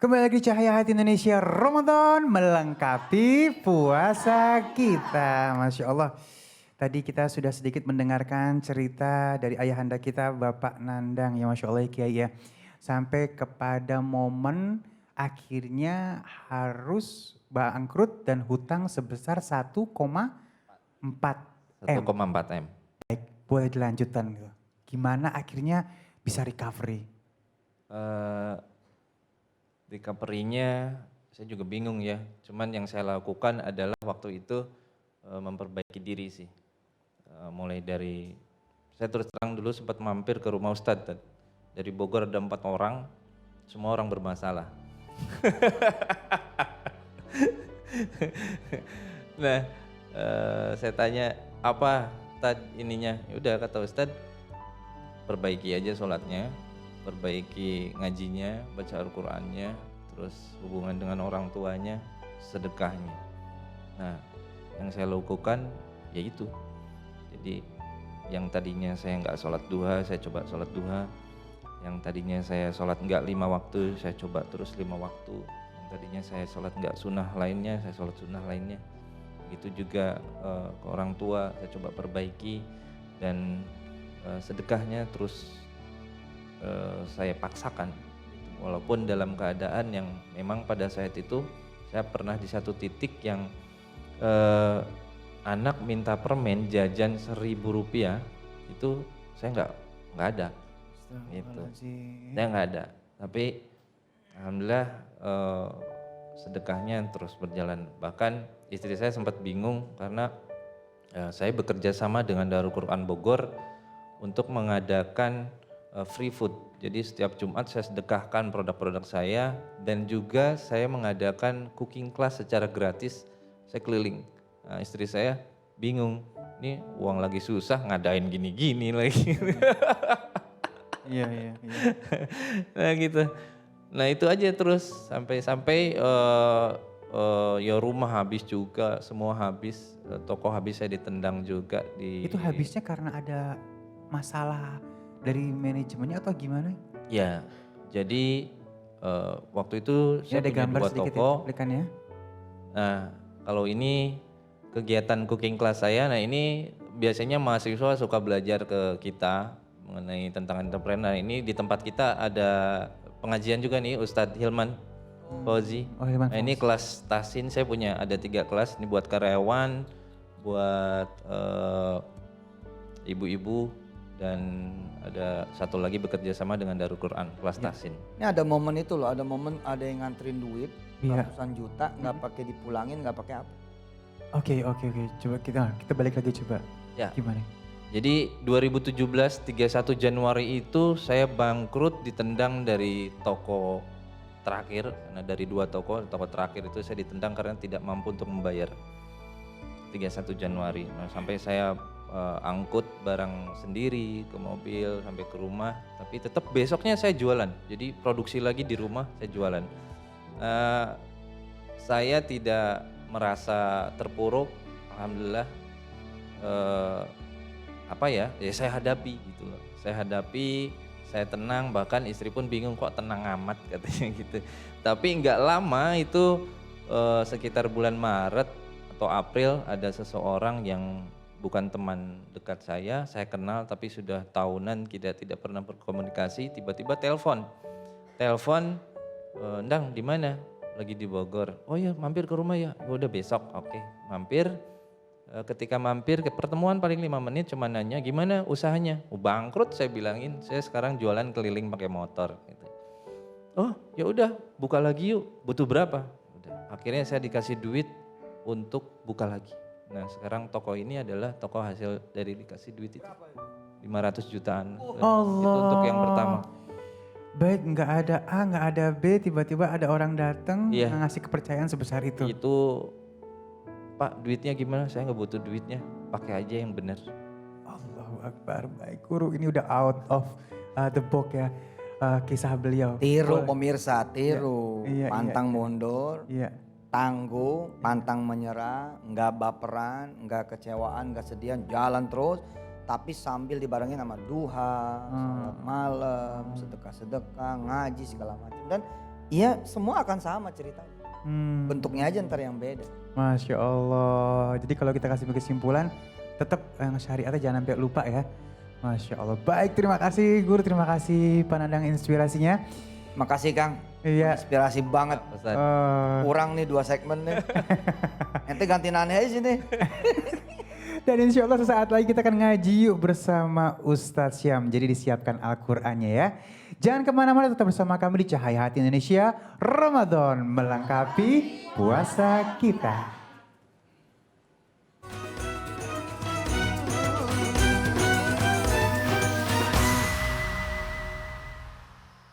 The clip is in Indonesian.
Kembali lagi Cahaya Hati Indonesia Ramadan melengkapi puasa kita. Masya Allah. Tadi kita sudah sedikit mendengarkan cerita dari ayahanda kita Bapak Nandang ya Masya Allah ya Kiai ya. Sampai kepada momen akhirnya harus bangkrut dan hutang sebesar 1,4 M. 1,4 M. Boleh dilanjutkan gitu. Gimana akhirnya bisa recovery? Recovery-nya saya juga bingung ya. Cuman yang saya lakukan adalah waktu itu memperbaiki diri sih. Mulai dari, saya terus terang dulu sempat mampir ke rumah Ustadz. Dari Bogor ada 4 orang, semua orang bermasalah. Nah, saya tanya apa ininya? Ya udah kata Ustadz, perbaiki aja sholatnya, perbaiki ngajinya, baca Al-Qur'annya, terus hubungan dengan orang tuanya, sedekahnya. Nah, yang saya lakukan yaitu, jadi yang tadinya saya nggak sholat duha, saya coba sholat duha. Yang tadinya saya sholat nggak 5 waktu, saya coba terus 5 waktu. Yang tadinya saya sholat nggak sunnah lainnya, saya sholat sunnah lainnya. Begitu juga ke orang tua, saya coba perbaiki. Dan sedekahnya terus saya paksakan, walaupun dalam keadaan yang memang pada saat itu saya pernah di satu titik yang anak minta permen jajan Rp1.000 itu saya nggak ada, gitu. Saya nggak ada, tapi alhamdulillah sedekahnya terus berjalan. Bahkan istri saya sempat bingung karena saya bekerja sama dengan Darul Quran Bogor untuk mengadakan free food. Jadi setiap Jumat saya sedekahkan produk-produk saya dan juga saya mengadakan cooking class secara gratis. Saya keliling. Nah, istri saya bingung, ini uang lagi susah ngadain gini-gini lagi. Iya. Nah gitu. Nah itu aja terus sampai ya rumah habis juga, semua habis, toko habis, saya ditendang juga di. Itu habisnya karena ada masalah dari manajemennya atau gimana? Ya, jadi waktu itu Ini saya ada punya gambar 2 sedikit toko. cuplikannya. Nah, kalau ini kegiatan cooking class saya, nah ini biasanya mahasiswa suka belajar ke kita mengenai tentang entrepreneur. Ini di tempat kita ada pengajian juga nih Ustadz Hilman Fauzi. Oh, Hilman Nah ini Fauzi. kelas tasin, saya punya ada 3 kelas, ini buat karyawan, buat ibu-ibu, dan ada satu lagi bekerja sama dengan Darul Quran, kelas tasin. Ini ada momen itu loh, ada momen ada yang nganterin duit Iya. ratusan juta, nggak pakai dipulangin, nggak pakai apa. Oke. Coba kita balik lagi coba. Ya. Gimana? Jadi 2017 31 Januari itu saya bangkrut, ditendang dari toko terakhir. Karena dari 2 toko terakhir itu saya ditendang karena tidak mampu untuk membayar. 31 Januari. Nah, sampai saya angkut barang sendiri ke mobil sampai ke rumah, tapi tetap besoknya saya jualan. Jadi produksi lagi di rumah, saya jualan. Saya tidak merasa terpuruk, alhamdulillah. Ya saya hadapi gitu loh. Saya hadapi, saya tenang, bahkan istri pun bingung kok tenang amat katanya gitu. Tapi nggak lama itu sekitar bulan Maret atau April ada seseorang yang bukan teman dekat saya kenal tapi sudah tahunan kita tidak pernah berkomunikasi, tiba-tiba telepon, Ndang di mana? Lagi di Bogor. Oh ya mampir ke rumah ya, udah besok, oke. Mampir, ketika mampir ke pertemuan paling 5 menit cuma nanya gimana usahanya? Bangkrut saya bilangin, saya sekarang jualan keliling pakai motor. Gitu. Oh ya udah buka lagi yuk, butuh berapa? Udah. Akhirnya saya dikasih duit untuk buka lagi. Nah sekarang toko ini adalah toko hasil dari dikasih duit itu 500 jutaan. Allah. Itu untuk yang pertama. Baik, nggak ada A, nggak ada B, tiba-tiba ada orang datang Iya. ngasih kepercayaan sebesar itu. Itu Pak duitnya gimana? Saya nggak butuh duitnya, pakai aja yang benar. Allahu Akbar, baik guru ini udah out of the box ya kisah beliau. Tiru Boleh. pemirsa, tiru, Iya. pantang mundur, Iya. tangguh, pantang menyerah, nggak baperan, nggak kecewaan, nggak sedihan, jalan terus. Tapi sambil dibarengin sama duha, salat malam, sedekah-sedekah, ngaji segala macam. Dan Iya, semua akan sama ceritanya. Hmm, Bentuknya aja ntar yang beda. Masya Allah. Jadi kalau kita kasih kesimpulan, tetap yang syariatnya jangan sampai lupa ya. Masya Allah. Baik, terima kasih Guru, terima kasih panandang inspirasinya. Makasih Kang, Iya. inspirasi banget. Ustaz. Kurang nih 2 segmen nih. Ente ganti nanya aja sini. Dan insya Allah sesaat lagi kita akan ngaji yuk bersama Ustadz Syam. Jadi disiapkan Al-Qur'annya ya. Jangan kemana-mana, tetap bersama kami di Cahaya Hati Indonesia. Ramadan melengkapi puasa kita.